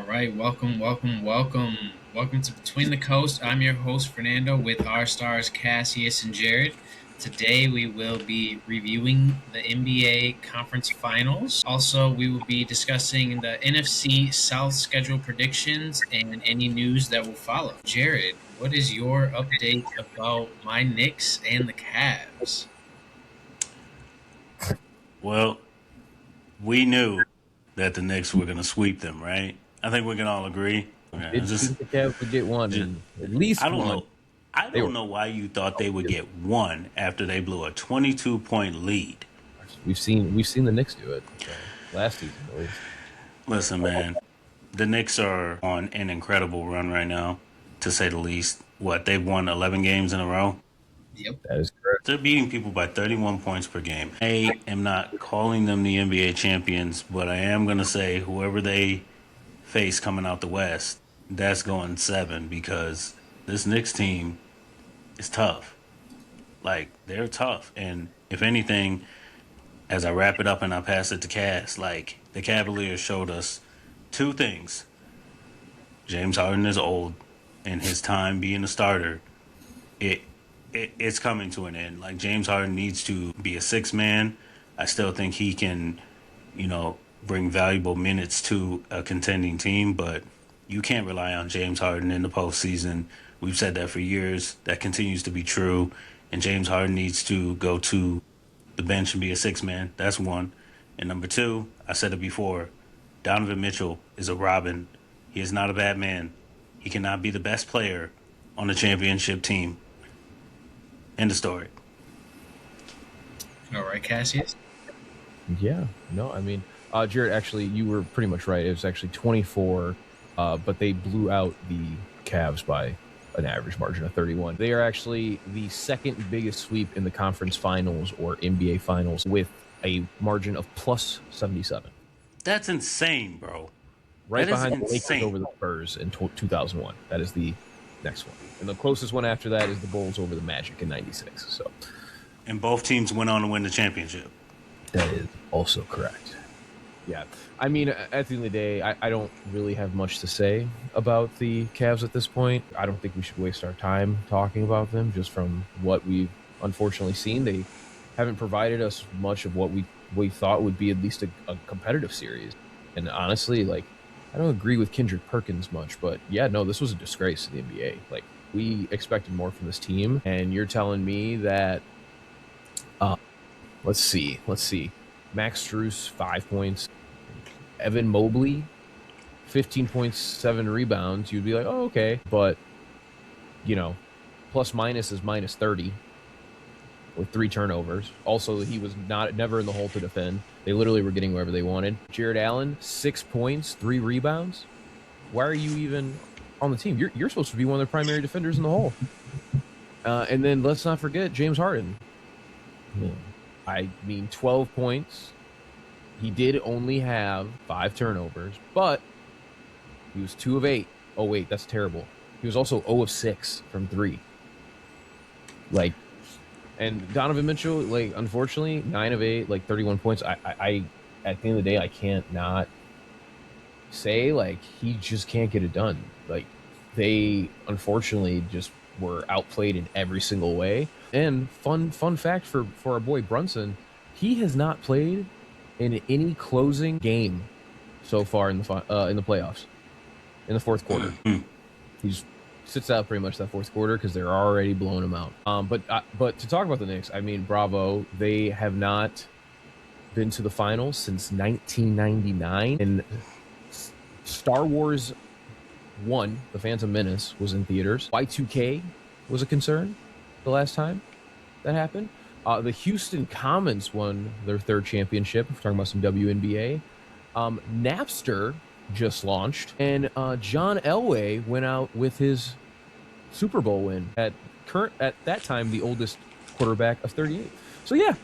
right, welcome to Between the Coast. I'm your host Fernando with our stars Cassius and Jared. Today we will be reviewing the NBA Conference Finals. Also, we will be discussing the NFC South schedule predictions and any news that will follow. Jared, what is your update about my Knicks and the Cavs? Well, we knew that the Knicks were going to sweep them, right? I think we can all agree. Okay, Did think the Cavs would get one, just, and at I least don't one. know. I They don't were. know why you thought they would get one after they blew a 22-point lead. We've seen the Knicks do it last season at least. Listen, man, the Knicks are on an incredible run right now, to say the least. What, they've won 11 games in a row? Yep. That is correct. They're beating people by 31 points per game. I am not calling them the NBA champions, but I am going to say whoever they face coming out the West, that's going seven because this Knicks team is tough. Like, they're tough. And if anything, as I wrap it up and I pass it to Cass, like, the Cavaliers showed us two things. James Harden is old, and his time being a starter, it, it's coming to an end. Like, James Harden needs to be a six man. I still think he can, bring valuable minutes to a contending team, but you can't rely on James Harden in the postseason. We've said that for years. That continues to be true. And James Harden needs to go to the bench and be a six man. That's one. And number two, I said it before, Donovan Mitchell is a Robin. He is not a bad man. He cannot be the best player on the championship team. End of story. All right, Cassius. Yeah. No, I mean, Jared, actually, you were pretty much right. It was actually 24, but they blew out the Cavs by an average margin of 31. They are actually the second biggest sweep in the conference finals or NBA finals with a margin of plus 77. That's insane, bro. Right That is behind the Lakers insane. over the Spurs in 2001. That is the next one. And the closest one after that is the Bulls over the Magic in 96. So And both teams went on to win the championship. that is also correct. Yeah. I mean, at the end of the day, I don't really have much to say about the Cavs at this point. I don't think we should waste our time talking about them just from what we've unfortunately seen. They haven't provided us much of what we thought would be at least a competitive series. And honestly, like, I don't agree with Kendrick Perkins much, but yeah, no, this was a disgrace to the NBA. Like, we expected more from this team, and you're telling me that, let's see. Max Strus, 5 points. Evan Mobley, 15.7 rebounds. You'd be like, oh, okay. But, plus minus is minus 30 with 3 turnovers. Also, he was never in the hole to defend. They literally were getting wherever they wanted. Jared Allen, 6 points, 3 rebounds. Why are you even on the team? You're supposed to be one of the primary defenders in the hole. And then let's not forget James Harden. I mean, 12 points. He did only have 5 turnovers, but he was 2 of 8. Oh, wait, that's terrible. He was also 0 of 6 from 3. Like, and Donovan Mitchell, like, unfortunately, 9 of 8, like 31 points. I at the end of the day, I can't not say, like, he just can't get it done. Like, they unfortunately just were outplayed in every single way. And fun fact for our boy Brunson, he has not played in any closing game so far in the playoffs, in the fourth quarter. He just sits out pretty much that fourth quarter because they're already blowing him out. But to talk about the Knicks, I mean, bravo. They have not been to the finals since 1999, and Star Wars 1, The Phantom Menace, was in theaters. Y2K was a concern the last time that happened. The Houston Comets won their 3rd championship. We're talking about some WNBA. Napster just launched, and John Elway went out with his Super Bowl win at that time the oldest quarterback of 38. So yeah,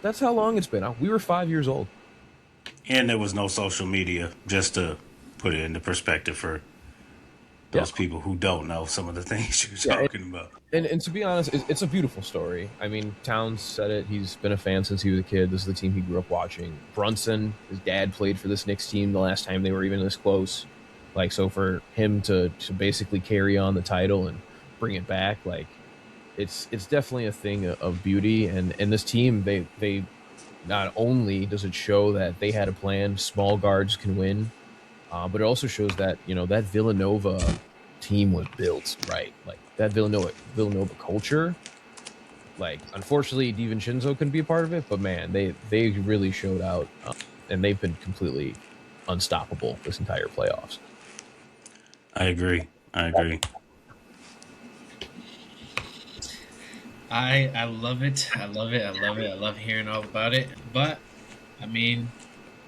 that's how long it's been. We were 5 years old. And there was no social media, just to put it into perspective for those people who don't know some of the things you're talking about. And to be honest, it's a beautiful story. I mean, Towns said it. He's been a fan since he was a kid. This is the team he grew up watching. Brunson, his dad played for this Knicks team the last time they were even this close. Like, so for him to basically carry on the title and bring it back, like it's definitely a thing of beauty. And this team, they not only does it show that they had a plan, small guards can win, but it also shows that that Villanova team was built right. Like that Villanova culture. Like, unfortunately, DiVincenzo couldn't be a part of it, but man, they really showed out, and they've been completely unstoppable this entire playoffs. I agree. I agree. I love it. I love it. I love it. I love hearing all about it. But I mean,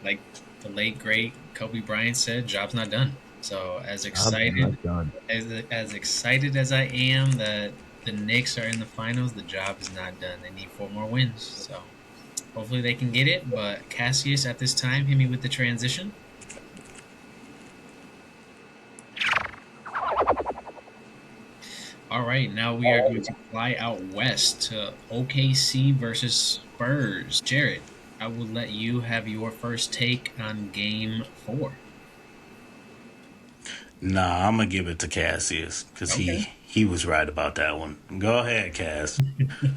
like the late great Kobe Bryant said, job's not done. So I'm not done. as excited as I am that the Knicks are in the finals, the job is not done. They need 4 more wins. So hopefully they can get it. But Cassius, at this time, hit me with the transition. All right, now we are going to fly out west to OKC versus Spurs. Jared, I will let you have your first take on Game 4. Nah, I'm gonna give it to Cassius because Okay. he was right about that one. Go ahead, Cass.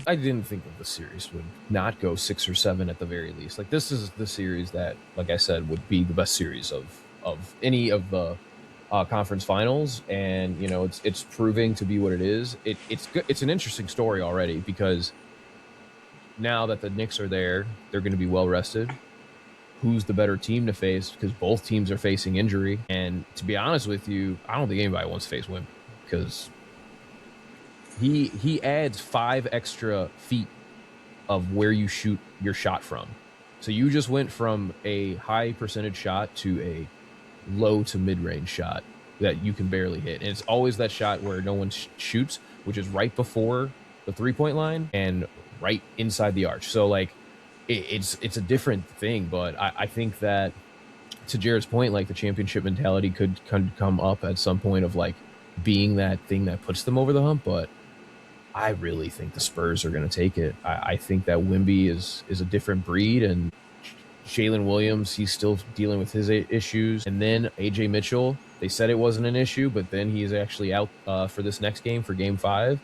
I didn't think that the series would not go 6 or 7 at the very least. Like, this is the series that, like I said, would be the best series of any of the conference finals, and it's proving to be what it is. It's good. It's an interesting story already because now that the Knicks are there, they're going to be well rested. Who's the better team to face? Because both teams are facing injury, and to be honest with you, I don't think anybody wants to face Wimby because he adds 5 extra feet of where you shoot your shot from. So you just went from a high percentage shot to a low to mid range shot that you can barely hit. And it's always that shot where no one shoots, which is right before the 3-point line and right inside the arch. So like it's a different thing, but I think that, to Jared's point, like the championship mentality could come up at some point of like being that thing that puts them over the hump. But I really think the Spurs are going to take it. I think that Wimby is a different breed, and Jalen Williams, he's still dealing with his issues. And then AJ Mitchell, they said it wasn't an issue, but then he's actually out for this next game, for Game 5.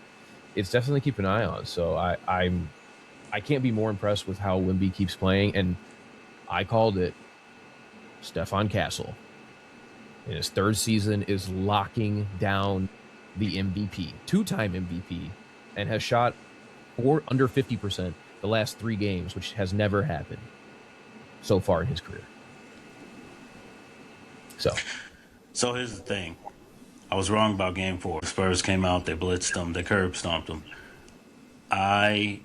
It's definitely keep an eye on. So I can't be more impressed with how Wimby keeps playing. And I called it. Stefan Castle, in his 3rd season, is locking down the MVP, 2-time MVP, and has shot under 50% the last 3 games, which has never happened so far in his career. So here's the thing. I was wrong about Game 4. The Spurs came out, they blitzed them, they curb stomped them. I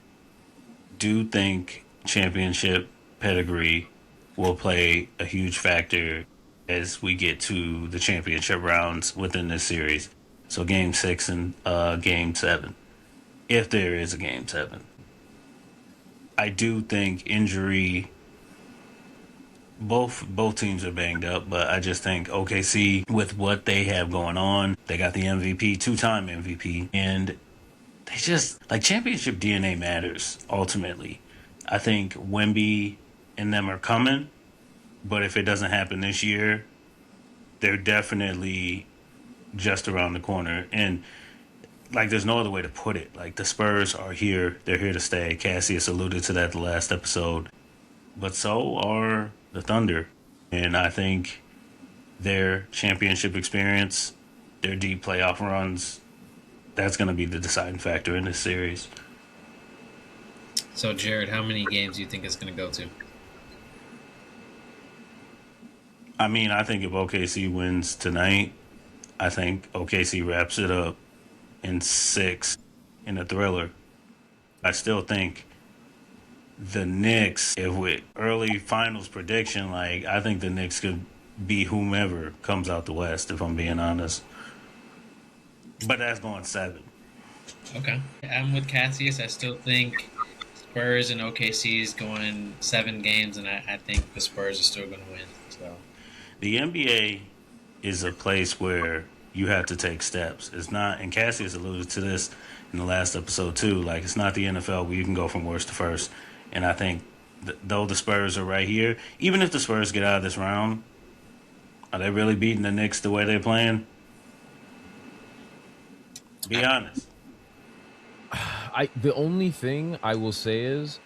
do think championship pedigree will play a huge factor as we get to the championship rounds within this series. So Game 6 and Game 7, if there is a Game 7. I do think injury, both teams are banged up, but I just think OKC, with what they have going on, they got the MVP, 2-time MVP, and they just, like, championship DNA matters, ultimately. I think Wemby and them are coming, but if it doesn't happen this year, they're definitely just around the corner. And, like, there's no other way to put it. Like, the Spurs are here. They're here to stay. Cassius alluded to that the last episode. But so are the Thunder. And I think their championship experience, their deep playoff runs, that's going to be the deciding factor in this series. So, Jared, how many games do you think it's going to go to? I mean, I think if OKC wins tonight, I think OKC wraps it up in 6 in a thriller. I still think the Knicks, if with early finals prediction, like, I think the Knicks could be whomever comes out the West, if I'm being honest. But that's going 7. Okay. I'm with Cassius. I still think Spurs and OKC is going 7 games, and I think the Spurs are still going to win. So The NBA is a place where you have to take steps. It's not, and Cassius alluded to this in the last episode too, like, it's not the NFL where you can go from worst to first. And I think though the Spurs are right here, even if the Spurs get out of this round, Are they really beating the Knicks the way they're playing? Be honest. The only thing I will say is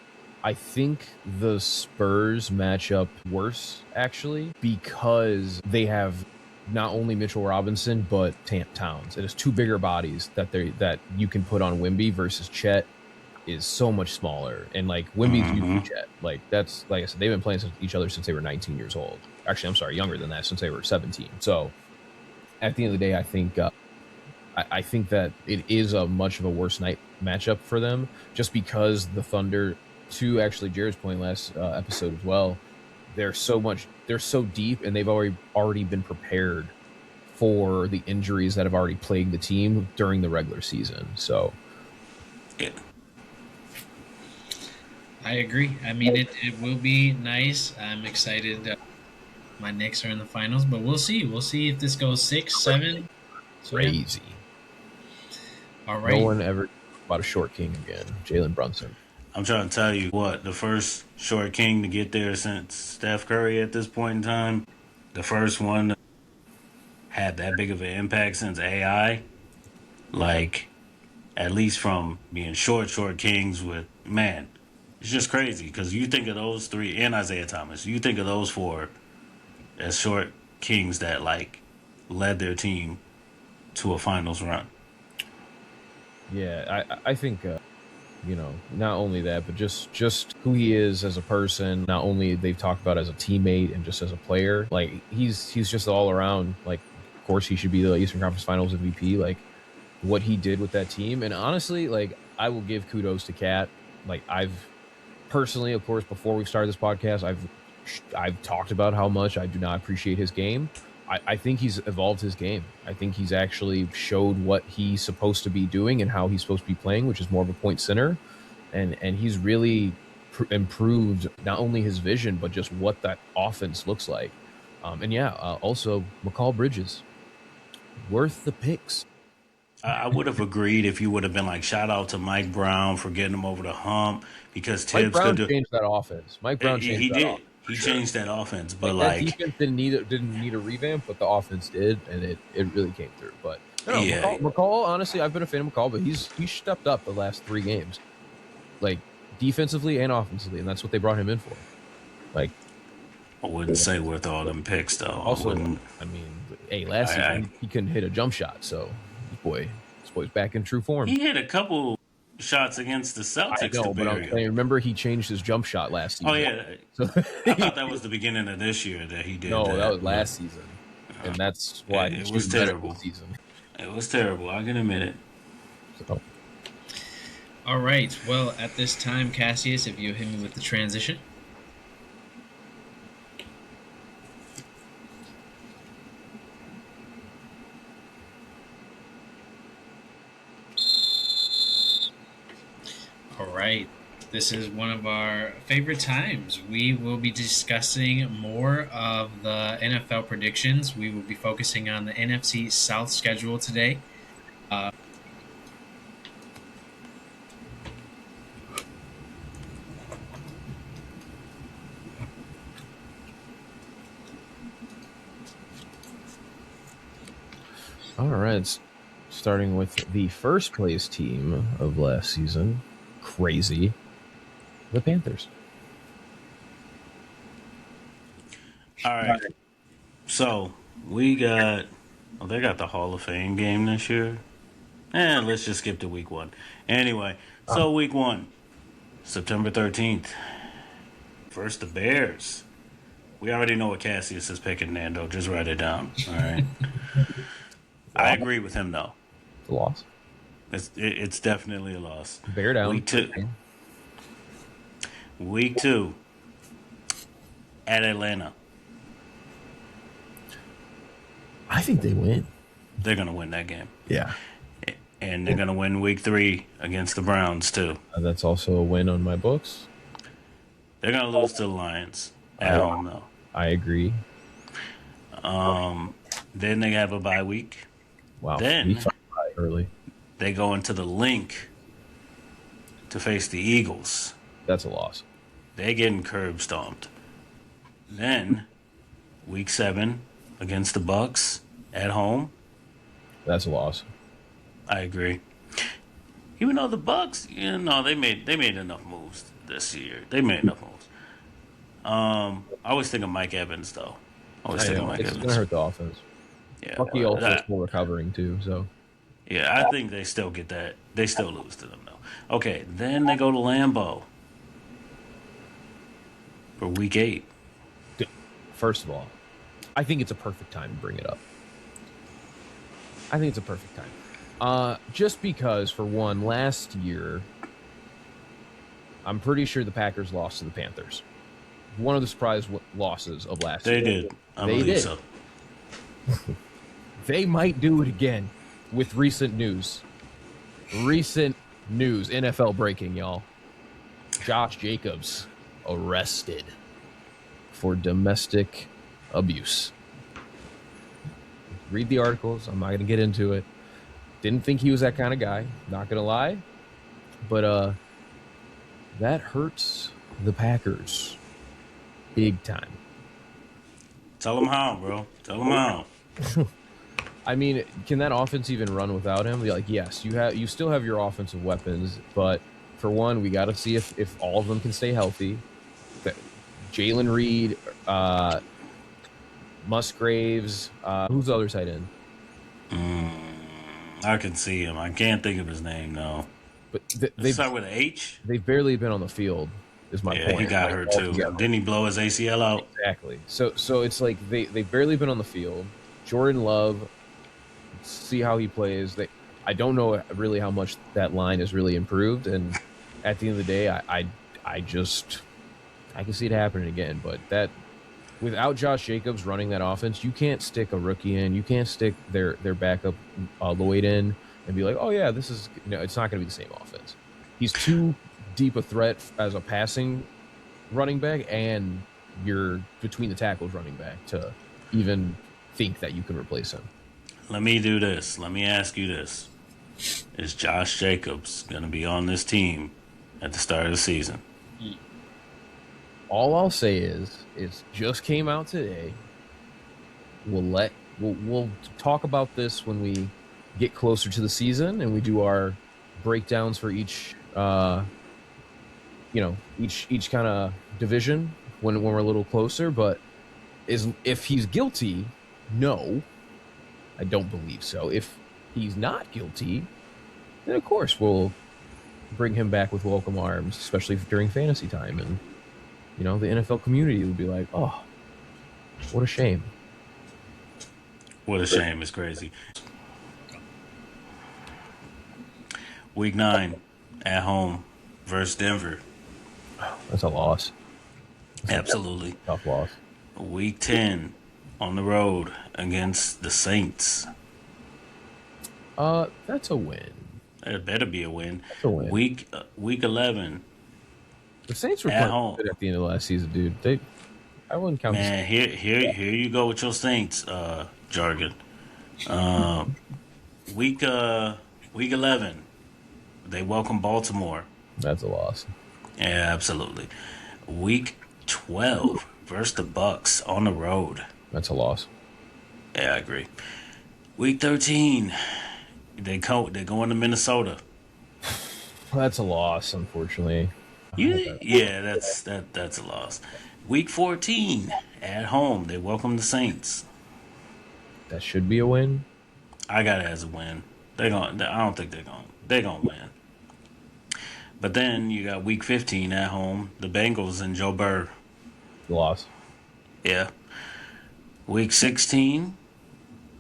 I think the Spurs match up worse actually because they have not only Mitchell Robinson but Towns. It is two bigger bodies that you can put on Wemby versus Chet is so much smaller, and like Wemby's usually Chet. Like that's like I said, they've been playing each other since they were 19 years old. Actually, I'm sorry, younger than that, since they were 17. So at the end of the day, I think I think that it is a much of a worse night matchup for them, just because the Thunder, to actually Jared's point last episode as well, they're so deep, and they've already been prepared for the injuries that have already plagued the team during the regular season. So, Yeah. I agree. I mean, it will be nice. I'm excited. My Knicks are in the finals, but we'll see. We'll see if this goes 6-7. So, yeah. crazy. All No right. one ever about a short king again. Jalen Brunson. I'm trying to tell you what, the first short king to get there since Steph Curry at this point in time, the first one to have that big of an impact since AI, like, at least from being short kings with, man, it's just crazy because you think of those three and Isaiah Thomas, you think of those four as short kings that, like, led their team to a finals run. Yeah, I think not only that, but just who he is as a person. Not only they've talked about as a teammate and just as a player, like he's just all around. Like, of course, he should be the Eastern Conference Finals MVP. Like what he did with that team, and honestly, like I will give kudos to Cat. Like I've personally, of course, before we started this podcast, I've talked about how much I do not appreciate his game. I think he's evolved his game. I think he's actually showed what he's supposed to be doing and how he's supposed to be playing, which is more of a point center. And he's really improved not only his vision, but just what that offense looks like. Also McCall Bridges, worth the picks. I would have agreed if you would have been like, shout out to Mike Brown for getting him over the hump because Mike Tibbs Brown could do. changed that offense. Mike Brown changed He that did. offense. He Sure. changed that offense, but That defense didn't need a revamp, but the offense did, and it really came through. But no, yeah, McCall, honestly, I've been a fan of McCall, but he's stepped up the last 3 games, like defensively and offensively, and that's what they brought him in for. Like, I wouldn't say worth all them picks though. also, I mean, hey, last season he couldn't hit a jump shot, so this boy's back in true form. He hit a couple shots against the Celtics. I know, but I remember he changed his jump shot last season. Oh yeah, So, I thought that was the beginning of this year that he did. No, that was last season, and that's why it was terrible. Season. It was terrible. I can admit it. So. All right. Well, at this time, Cassius, if you hit me with the transition. All right. This is one of our favorite times. We will be discussing more of the NFL predictions. We will be focusing on the NFC South schedule today. All right, starting with the first place team of last season, crazy, the Panthers. All right. So we got. Well, they got the Hall of Fame game this year. Let's just skip to week 1. Anyway, so week 1, September 13th. First, the Bears. We already know what Cassius is picking, Nando. Just write it down. All right. I agree with him, though. It's a loss. It's definitely a loss. Bear down. Week 2 at Atlanta. I think they win. They're going to win that game. Yeah. And they're going to win week 3 against the Browns, too. That's also a win on my books. They're going to lose to the Lions at home, though. I agree. Then they have a bye week. Wow. Then early. they go into the Link to face the Eagles. That's a loss. They getting curb stomped. Then week 7 against the Bucks at home. That's a loss. I agree. Even though the Bucks, they made enough moves this year. They made enough moves. I always think of Mike Evans though. I always I think of know Mike it's gonna Evans. hurt the offense. Yeah, Bucky but also is still recovering too, so yeah, I think they still get that. They still lose to them though. Okay, then they go to Lambeau for Week 8. first of all, I think it's a perfect time to bring it up. I think it's a perfect time. Just because, for one, last year, I'm pretty sure the Packers lost to the Panthers. One of the surprise losses of last They year. did. I They believe did. so. They might do it again with recent news. Recent news, NFL breaking, y'all. Josh Jacobs arrested for domestic abuse. Read the articles. I'm not going to get into it. Didn't think he was that kind of guy. Not going to lie. But that hurts the Packers big time. Tell them how, bro. Tell them how. I mean, can that offense even run without him? Like, yes, you still have your offensive weapons, but for one, we got to see if all of them can stay healthy. Jalen Reed, Musgraves, who's the other tight end? I can see him. I can't think of his name though. But Let's start with an H. they've barely been on the field. Is my Yeah, point. he got Like, hurt too. altogether. Didn't he blow his ACL out? Exactly. So it's like they've barely been on the field. Jordan Love, see how he plays. I don't know really how much that line has really improved, and at the end of the day, I can see it happening again. But that without Josh Jacobs running that offense, you can't stick a rookie in. You can't stick their backup Lloyd in and be like, oh yeah, this is it's not going to be the same offense. He's too deep a threat as a passing running back, and you're between the tackles running back to even think that you can replace him. Let me do this. Let me ask you this: is Josh Jacobs going to be on this team at the start of the season? All I'll say is it just came out today. We'll talk about this when we get closer to the season and we do our breakdowns for each each kind of division when we're a little closer. But if he's guilty, no, I don't believe so. If he's not guilty, then of course we'll bring him back with welcome arms, especially during fantasy time, and the NFL community will be like, "Oh, what a shame." What a shame. It's crazy. Week 9 at home versus Denver. That's a loss. Absolutely. Tough loss. Week 10 on the road against the Saints. That's a win. It better be a win. That's a win. Week 11. The Saints were at playing home. good at the end of last season, dude. I wouldn't count. Man, here you go with your Saints jargon. Week 11, they welcome Baltimore. That's a loss. Yeah, absolutely. Week 12 versus the Bucks on the road. That's a loss. Yeah, I agree. Week 13, they going to Minnesota. That's a loss, unfortunately. Yeah, that's a loss. Week 14 at home, they welcome the Saints. That should be a win. I got it as a win. I don't think they're gonna win. But then you got Week 15 at home, the Bengals and Joe Burrow. Loss. Yeah. Week 16,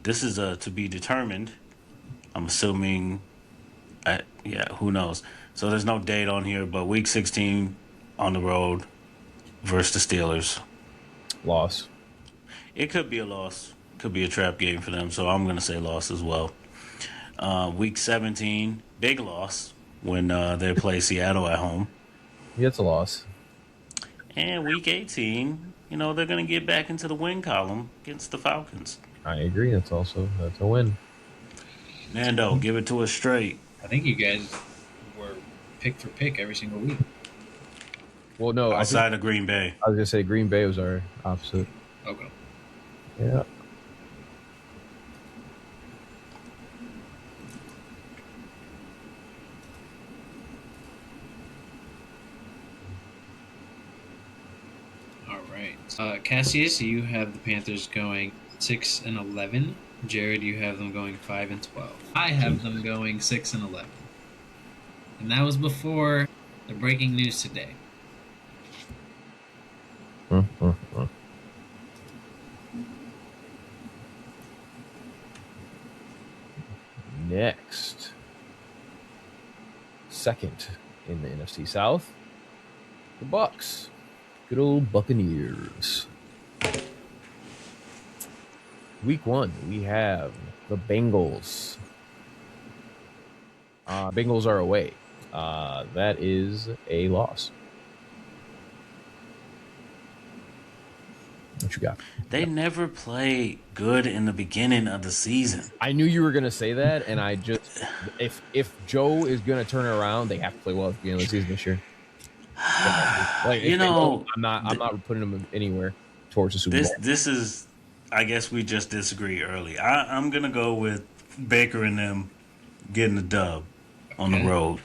this is to be determined. I'm assuming, who knows? So there's no date on here, but Week 16 on the road versus the Steelers. Loss. It could be a loss. Could be a trap game for them, so I'm going to say loss as well. Week 17, big loss when they play Seattle at home. Yeah, it's a loss. And Week 18, they're going to get back into the win column against the Falcons. I agree. That's a win. Nando, give it to us straight. I think you guys were pick for pick every single week. Well, no. Outside of Green Bay. I was going to say Green Bay was our opposite. Okay. Yeah. Cassius, you have the Panthers going 6-11. Jared, you have them going 5-12. I have them going 6-11, and that was before the breaking news today. Next, second in the NFC South, the Bucks. Good old Buccaneers. Week 1, we have the Bengals. Bengals are away. That is a loss. What you got? They never play good in the beginning of the season. I knew you were going to say that, and I just if Joe is going to turn it around, they have to play well at the beginning of the season this year. Like, You know, I'm not putting them anywhere towards the Super Bowl. This is, I guess we just disagree early. I'm gonna go with Baker and them getting the dub on the road.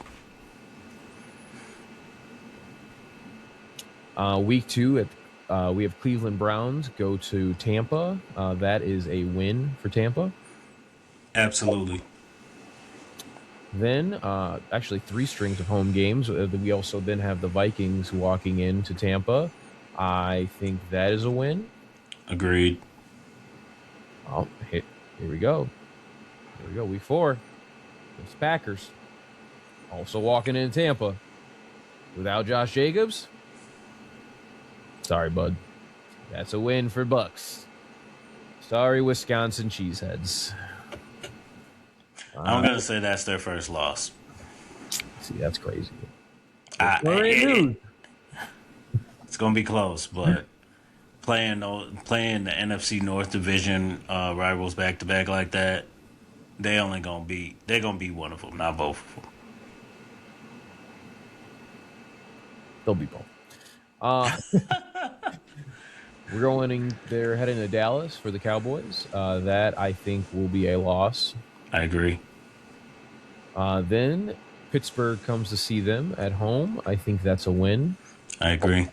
Week 2, we have Cleveland Browns go to Tampa. That is a win for Tampa. Absolutely. Then, actually, 3 strings of home games. We also then have the Vikings walking into Tampa. I think that is a win. Agreed. Oh, here we go. Here we go. Week 4. It's Packers. Also walking into Tampa. Without Josh Jacobs. Sorry, bud. That's a win for Bucks. Sorry, Wisconsin Cheeseheads. I'm gonna say that's their first loss. See, that's crazy. It's gonna be close, but playing the NFC North Division rivals back to back like that, they're gonna be one of them, not both of them. They'll be both. They're heading to Dallas for the Cowboys. That I think will be a loss. I agree. Then Pittsburgh comes to see them at home. I think that's a win. I agree.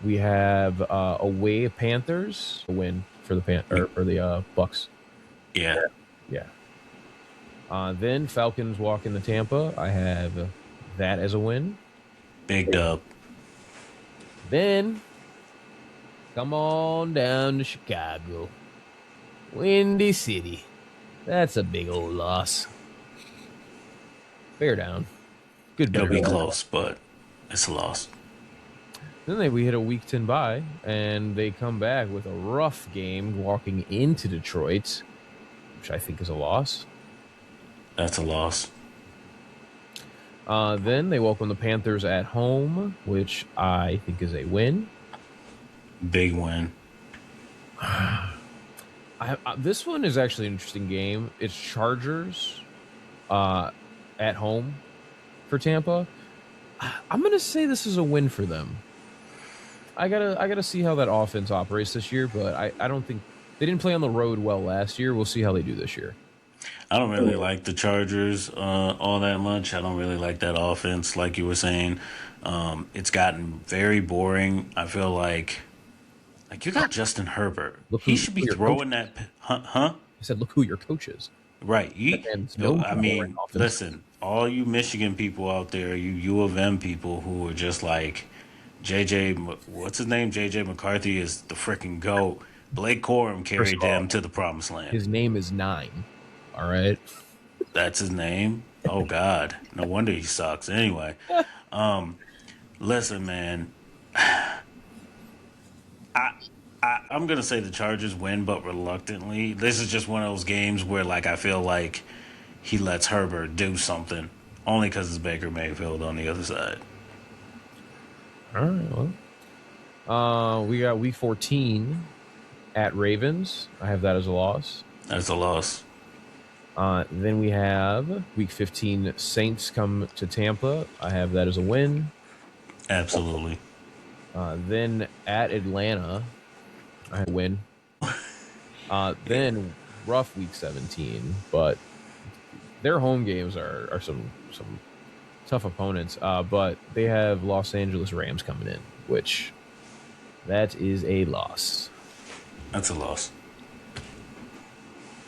We have away Panthers, a win for the Bucks. Yeah. Then Falcons walk into Tampa. I have that as a win. Big dub. Then come on down to Chicago. Windy City. That's a big old loss. Bear down. Good bear It'll be down. close, but it's a loss. Then we hit a week 10 bye, and they come back with a rough game walking into Detroit, which I think is a loss. That's a loss. Then they welcome the Panthers at home, which I think is a win. Big win. This one is actually an interesting game. It's Chargers at home for Tampa. I'm gonna say this is a win for them. I gotta see how that offense operates this year, but I don't think they didn't play on the road well last year. We'll see how they do this year. I don't really like the Chargers all that much. I don't really like that offense, like you were saying. It's gotten very boring. I feel like you got Justin Herbert. He should be throwing that. Huh? I said, look who your coach is. Right. Listen, all you Michigan people out there, you U of M people who are just like what's his name? JJ McCarthy is the freaking GOAT. Blake Corum carried them to the promised land. His name is 9. All right. That's his name? Oh, God. No wonder he sucks. Anyway, listen, man. I'm going to say the Chargers win, but reluctantly. This is just one of those games where, I feel like he lets Herbert do something. Only because it's Baker Mayfield on the other side. All right, well. We got week 14 at Ravens. I have that as a loss. That's a loss. Then we have week 15 Saints come to Tampa. I have that as a win. Absolutely. Then at Atlanta, I have a win. Then rough week 17, but their home games are some tough opponents. But they have Los Angeles Rams coming in, which That is a loss. That's a loss.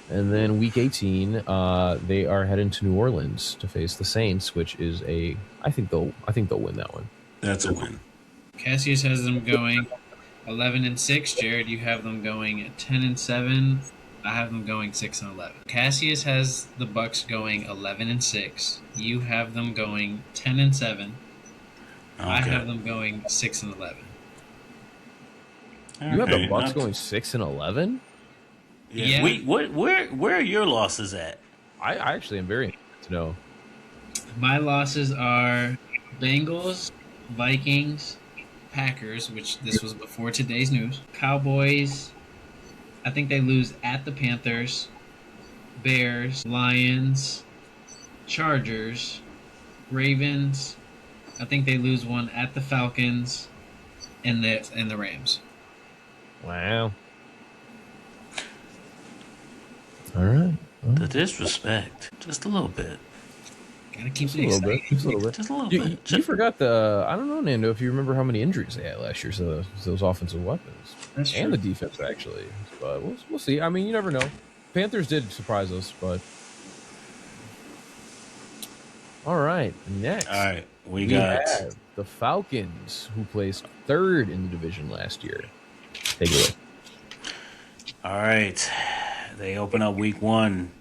And then week 18, they are heading to New Orleans to face the Saints, which is I think they'll win that one. That's a win. Cassius has them going 11-6. Jared, you have them going 10-7. I have them going 6-11. Cassius has the Bucks going 11-6. You have them going 10-7. Okay. I have them going 6-11. You have the Bucks going 6-11? Yeah. Where are your losses at? I actually am very interested to know. My losses are Bengals, Vikings, Packers, which this was before today's news. Cowboys, I think they lose at the Panthers. Bears, Lions, Chargers, Ravens. I think they lose one at the Falcons and the Rams. Wow. All right. The disrespect, just a little bit. Gotta keep Just it a little bit. exciting. Just a little bit. Just a little You, bit. you forgot I don't know, Nando, if you remember how many injuries they had last year, so those offensive weapons. That's And true. the defense, actually. But we'll see. I mean, you never know. Panthers did surprise us, but... All right, next. All right, we We got have the Falcons, who placed third in the division last year. Take it away. All right. They open up week 1.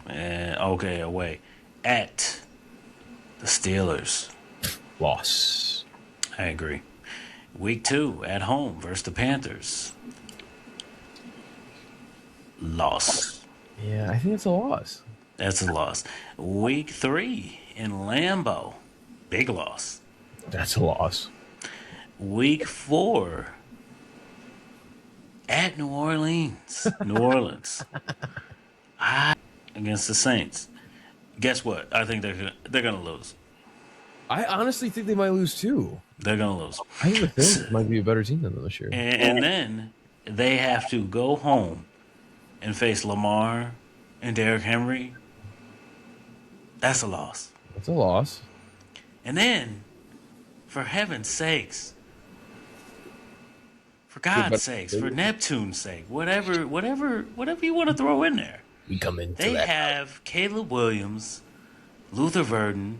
Away. At the Steelers. Loss. I agree. Week 2 at home versus the Panthers. Loss. Yeah, I think it's a loss. That's a loss. Week 3 in Lambeau. Big loss. That's a loss. Week 4 at New Orleans. New Orleans. Against the Saints. Guess what? I think they're gonna lose. I honestly think they might lose, too. They're gonna lose. I think the Saints might be a better team than them this year. And then they have to go home and face Lamar and Derrick Henry. That's a loss. That's a loss. And then, for heaven's sakes, for God's sakes, for Neptune's sake, whatever you want to throw in there. We come into They that. have Caleb Williams, Luther Verdon,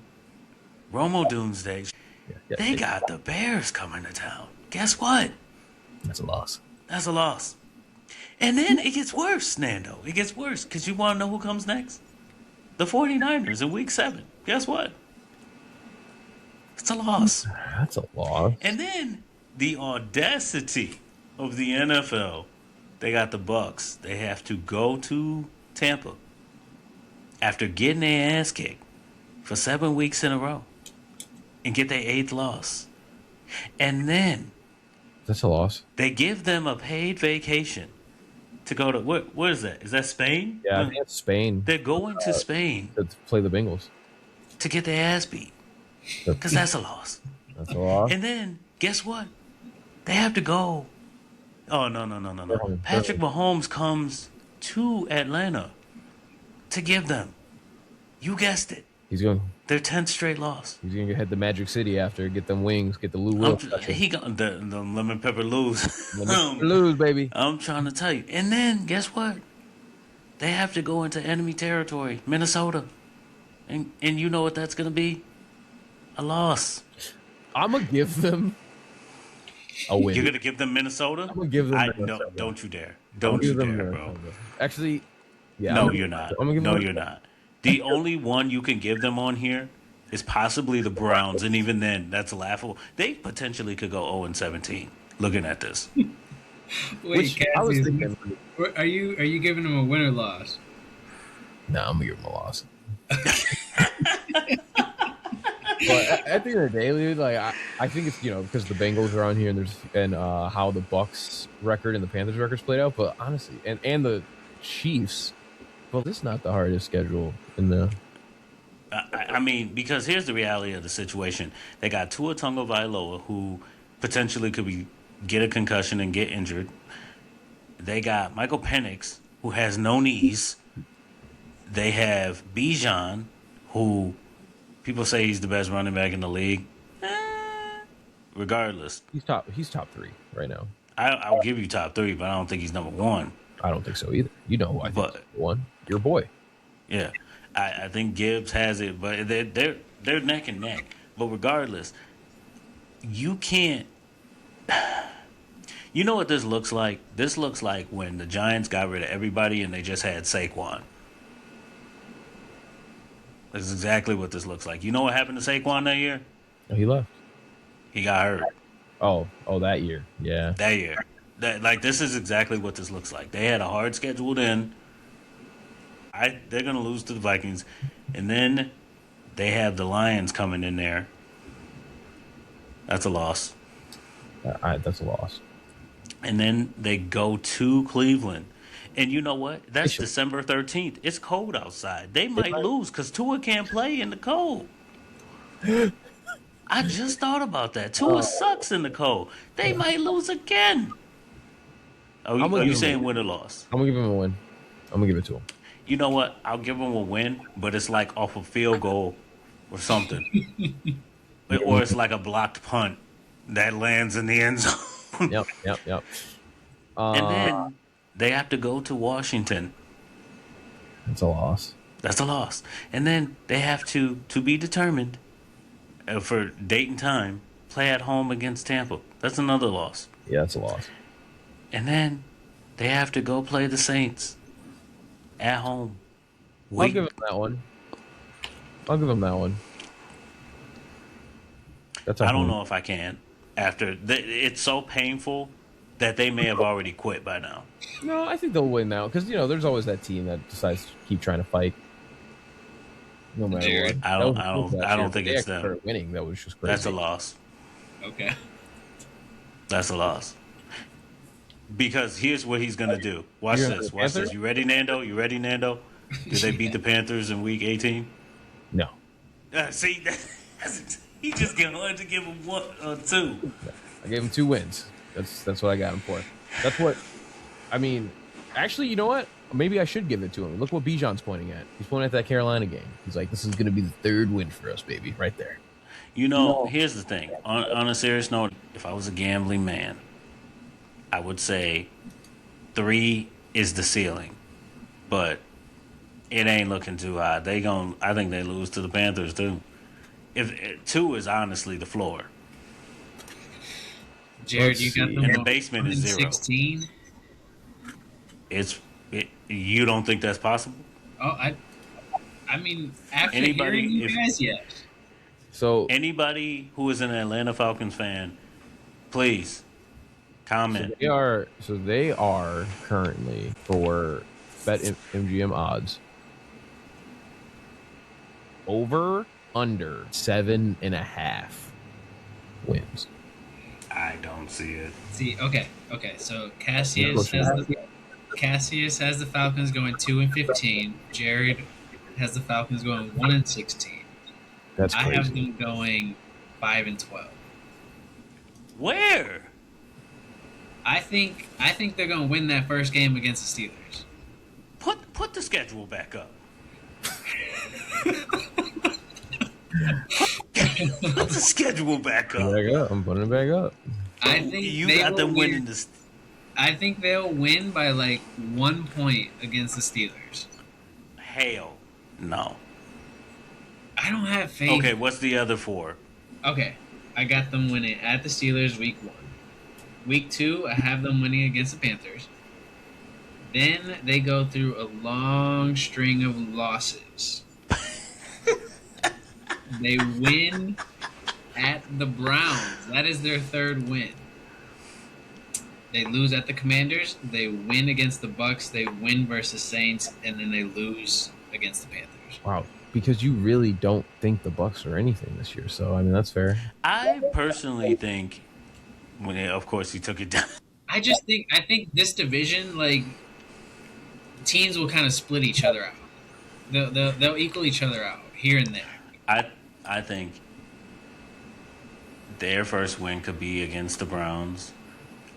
Romo Doomsday. They got the Bears coming to town. Guess what? That's a loss. That's a loss. And then it gets worse, Nando. It gets worse because you want to know who comes next? The 49ers in week 7. Guess what? It's a loss. That's a loss. And then the audacity of the NFL. They got the Bucks. They have to go to Tampa after getting their ass kicked for 7 weeks in a row and get their 8th loss. And then That's a loss. they give them a paid vacation to go to what is that? Is that Spain? Yeah, I think it's Spain They're going to Spain to play the Bengals. to get their ass beat because that's a loss. That's a loss. And then guess what? They have to go. Oh no! Patrick Mahomes comes to Atlanta to give them. You guessed it. He's going. Their 10th straight loss. He's going to head to Magic City after, get them wings, get the Lou Will. He got the lemon pepper lose. Lose, baby. I'm trying to tell you. And then guess what? They have to go into enemy territory, Minnesota, and you know what that's gonna be? A loss. I'm gonna give them a win. You're gonna give them Minnesota? I'm gonna give them. No, Minnesota. don't you dare! I'm Don't gonna you give them dare, Minnesota. bro! Actually, yeah. No, you're not. I'm gonna give No, them you're not. The only one you can give them on here is possibly the Browns, and even then, that's laughable. They potentially could go 0-17. Looking at this, Wait, Which I was Cassius, thinking. are you giving them a win or loss? No, I'm gonna give them a loss. But at the end of the day, dude, like I think it's because the Bengals are on here and how the Bucks record and the Panthers records played out. But honestly, and the Chiefs, well, this is not the hardest schedule in the. I mean, because here's the reality of the situation: they got Tua Tagovailoa, who potentially could get a concussion and get injured. They got Michael Penix, who has no knees. They have Bijan, who people say he's the best running back in the league. regardless, He's top 3 right now. I'll give you top 3, but I don't think he's number 1. I don't think so either. You know who I think But is one? Your boy. yeah, I think Gibbs has it, but they're neck and neck. But regardless, you can't. You know what this looks like? This looks like when the Giants got rid of everybody and they just had Saquon. That's exactly what this looks like. You know what happened to Saquon that year? Oh, he left. He got hurt Oh, that year. Yeah. that year. This is exactly what this looks like. They had a hard schedule then. They're gonna lose to the Vikings, and then they have the Lions coming in there. That's a loss. That's a loss. And then they go to Cleveland. And you know what? That's should- December 13th. It's cold outside. They might lose because Tua can't play in the cold. I just thought about that. Tua sucks in the cold. They might lose again. Are you saying win or loss? I'm gonna give him a win. I'm gonna give it to him. You know what? I'll give them a win, but it's like off a field goal or something. Or it's like a blocked punt that lands in the end zone. Yep. And then they have to go to Washington. It's a loss. That's a loss. And then they have to be determined for date and time, play at home against Tampa. That's another loss. Yeah, it's a loss. And then they have to go play the Saints at home. I'll give him that one. I don't know if I can. It's so painful that they may have already quit by now. No, I think they'll win now because there's always that team that decides to keep trying to fight, no matter Jared. what. I don't think They it's actually them. started winning. That was just crazy. That's a loss. Okay. That's a loss. Because here's what he's gonna do. Watch You're gonna this. go Watch Panthers? this. You ready, Nando? Did they beat the Panthers in Week 18? No. See, he just wanted to give him 1 or 2. I gave him 2 wins. That's what I got him for. That's what. I mean, actually, you know what? Maybe I should give it to him. Look what Bijan's pointing at. He's pointing at that Carolina game. He's like, "This is going to be the 3rd win for us, baby, right there." Here's the thing. On a serious note, if I was a gambling man, I would say 3 is the ceiling, but it ain't looking too high. I think they lose to the Panthers too. If 2 is honestly the floor. Jared, you got them And the on basement is 0. 16. You don't think that's possible? Oh, I mean, after Anybody- hearing you if- guys, yes. So Anybody who is an Atlanta Falcons fan, please comment. they are currently for MGM odds over under 7.5 wins. I don't see it. See, okay. So Cassius has the Falcons going 2-15. Jared has the Falcons going 1-16. That's I crazy. have them going 5-12. Where? I think they're going to win that first game against the Steelers. Put the schedule back up. Put the schedule back up. I'm putting it back up. I think You they got will them win. winning this. I think they'll win by like 1 point against the Steelers. Hell, no. I don't have faith. Okay, what's the other 4? Okay, I got them winning at the Steelers week 1. Week 2, I have them winning against the Panthers. Then they go through a long string of losses. They win at the Browns. That is their 3rd win. They lose at the Commanders. They win against the Bucks. They win versus Saints, and then they lose against the Panthers. Wow, because you really don't think the Bucks are anything this year. So I mean, that's fair. I personally think, of course, he took it down. I think this division, like, teams will kind of split each other out. They'll equal each other out here and there. I think their first win could be against the Browns.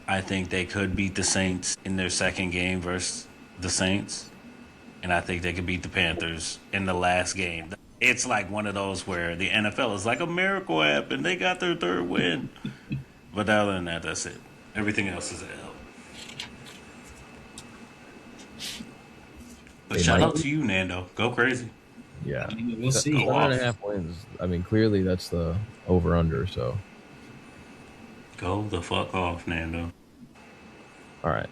I think they could beat the Saints in their second game versus the Saints. And I think they could beat the Panthers in the last game. it's like one of those where the NFL is like a miracle happened. They got their third win. But other than that, that's it. Everything else is a L. But shout out to you, Nando. Go crazy. Yeah. We'll see. Go off. 7.5 wins. I mean, clearly that's the over-under, so. Go the fuck off, Nando. All right.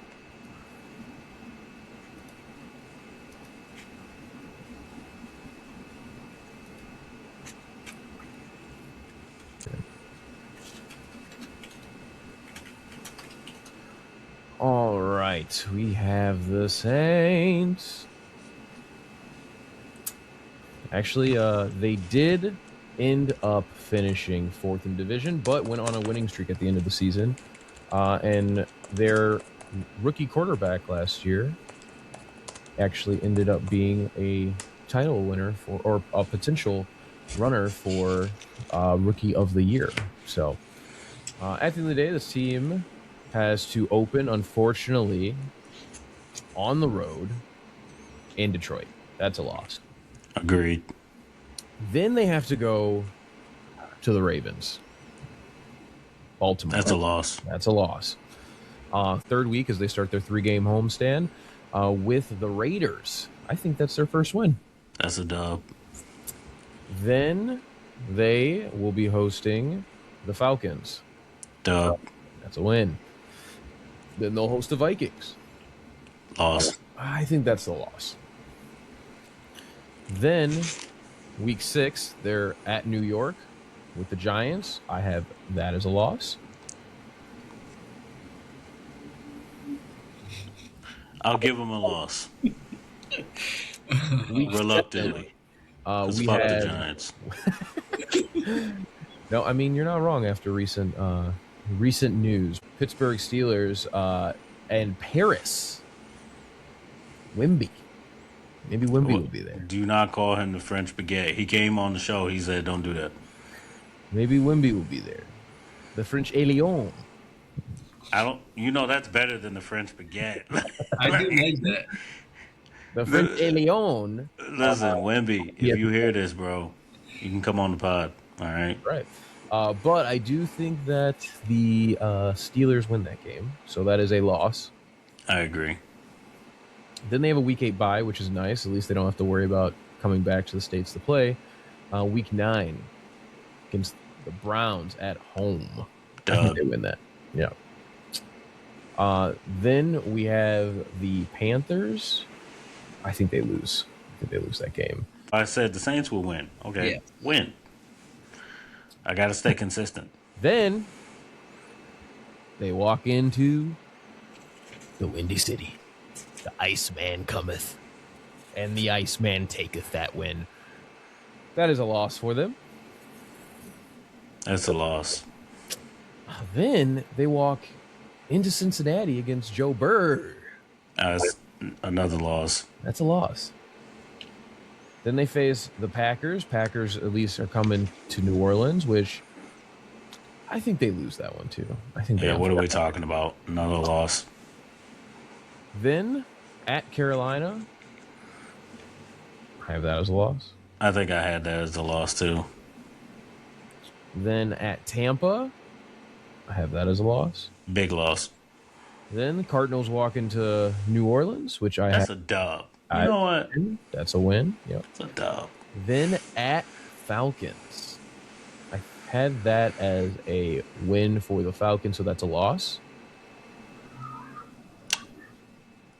All right, we have the Saints. Actually, they did end up finishing fourth in division, but went on a winning streak at the end of the season. And their rookie quarterback last year actually ended up being a title winner or a potential runner for Rookie of the Year. So, at the end of the day, this team has to open, unfortunately, on the road in Detroit. That's a loss. Agreed. Then they have to go to the Ravens. Baltimore. That's a loss. That's a loss. Third week as they start their 3-game homestand with the Raiders. I think that's their first win. That's a dub. Then they will be hosting the Falcons. Dub. That's a win. Then they'll host the Vikings. Loss. I think that's the loss. Then, week 6, they're at New York with the Giants. I have that as a loss. I'll give them a loss. Reluctantly. We Fuck had, the Giants. No, I mean, you're not wrong after recent news. Pittsburgh Steelers and Paris. Wimby. Maybe Wimby will be there. Do not call him the French baguette. He came on the show. He said, don't do that. Maybe Wimby will be there. The French Lion. That's better than the French baguette. I do like that. The French Lion. Listen, Wemby, if you hear this, bro, you can come on the pod. All right. Right. But I do think that the Steelers win that game. So that is a loss. I agree. Then they have a week 8 bye, which is nice. At least they don't have to worry about coming back to the States to play. Week 9 against the Browns at home. I think they win that. Yeah. Then we have the Panthers. I think they lose. I think they lose that game. I said the Saints will win. Okay. Yeah. Win. I got to stay consistent. Then they walk into the Windy City. The Iceman cometh, and the Iceman taketh that win. That is a loss for them. That's a loss. Then they walk into Cincinnati against Joe Burr. That's another loss. That's a loss. Then they face the Packers. Packers at least are coming to New Orleans, which I think they lose that one too. I think. Yeah, what are we talking about? Another loss. Then at Carolina, I have that as a loss. I think I had that as a loss too. Then at Tampa, I have that as a loss. Big loss. Then the Cardinals walk into New Orleans, which I That's have. a dub. You know what? That's a win. Yep. It's a dub. Then at Falcons, I had that as a win for the Falcons, so that's a loss.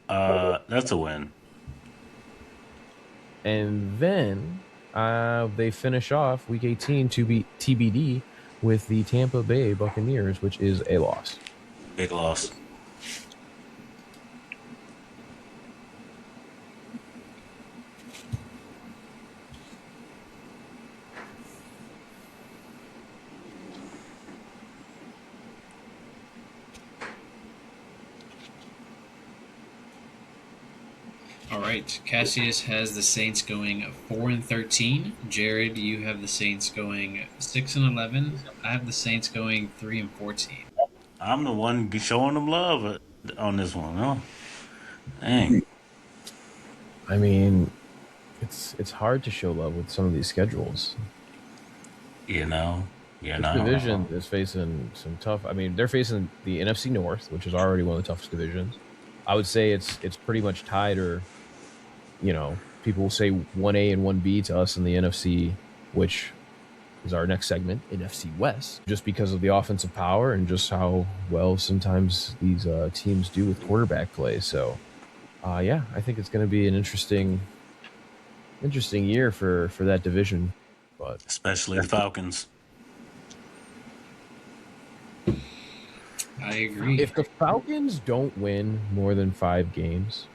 That's a win. And then they finish off Week 18 to be TBD with the Tampa Bay Buccaneers, which is a loss. Big loss. All right. Cassius has the Saints going 4-13. Jared, you have the Saints going 6-11. I have the Saints going 3-14. I'm the one showing them love on this one. Huh? Dang. I mean, it's hard to show love with some of these schedules. You know, you This know. division is facing some tough. I mean, they're facing the NFC North, which is already one of the toughest divisions. I would say it's pretty much tied, or people will say 1A and 1B to us in the NFC, which is our next segment, NFC West, just because of the offensive power and just how well sometimes these teams do with quarterback play. So, yeah, I think it's going to be an interesting year for that division. But Especially the Falcons. I agree. if the Falcons don't win more than 5 games,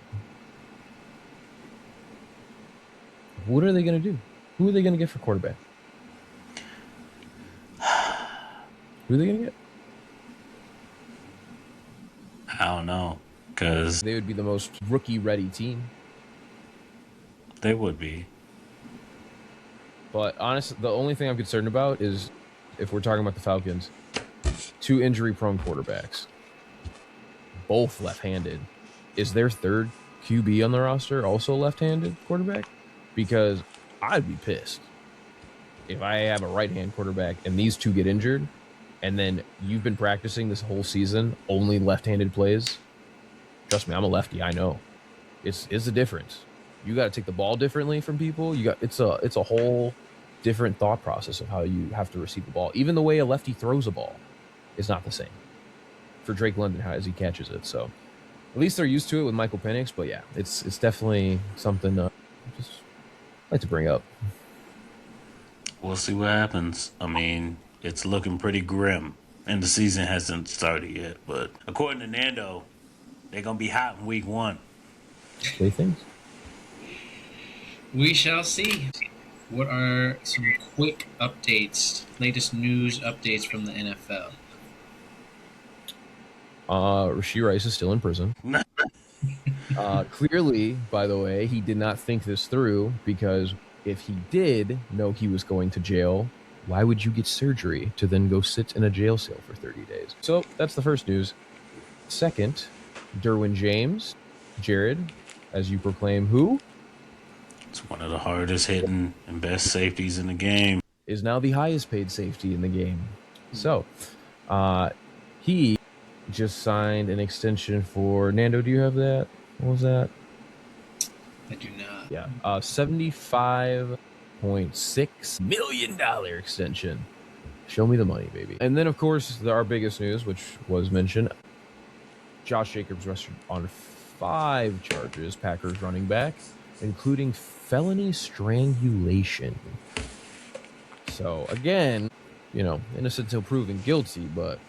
what are they going to do? Who are they going to get for quarterback? Who are they going to get? I don't know, because They would be the most rookie-ready team. they would be. But honestly, the only thing I'm concerned about is if we're talking about the Falcons, 2 injury-prone quarterbacks, both left-handed. Is their third QB on the roster also left-handed quarterback? Because I'd be pissed if I have a right-hand quarterback and these 2 get injured, and then you've been practicing this whole season only left-handed plays. Trust me, I'm a lefty. I know it's a difference. You got to take the ball differently from people. It's a whole different thought process of how you have to receive the ball. Even the way a lefty throws a ball is not the same for Drake London as he catches it. So at least they're used to it with Michael Penix. But yeah, it's definitely something I just like to bring up. We'll see what happens. I mean, it's looking pretty grim, and the season hasn't started yet. But according to Nando, they're gonna be hot in week 1. Say things. We shall see. What are some quick updates, latest news updates from the NFL? Rasheed Rice is still in prison. Clearly, by the way, he did not think this through, because if he did know he was going to jail, why would you get surgery to then go sit in a jail cell for 30 days? So that's the first news. Second, Derwin James, Jared, as you proclaim, who It's one of the hardest hitting and best safeties in the game. is now the highest paid safety in the game. So, he just signed an extension for Nando. Do you have that? What was that? I do not. Yeah, $75.6 million extension. Show me the money, baby. And then, of course, our biggest news, which was mentioned, Josh Jacobs arrested on 5 charges, Packers running back, including felony strangulation. So, again, innocent till proven guilty, but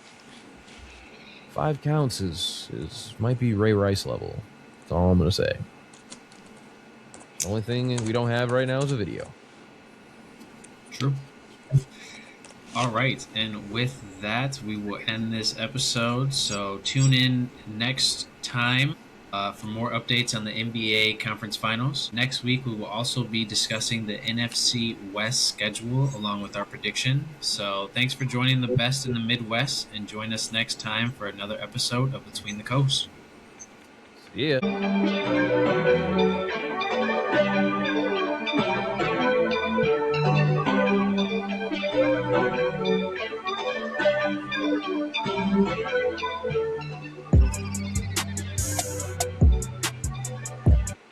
5 counts is might be Ray Rice level. That's all I'm going to say. The only thing we don't have right now is a video. True. All right, and with that, we will end this episode. So tune in next time for more updates on the NBA Conference Finals. Next week, we will also be discussing the NFC West schedule along with our prediction. So thanks for joining the best in the Midwest, and join us next time for another episode of Between the Coasts. See ya.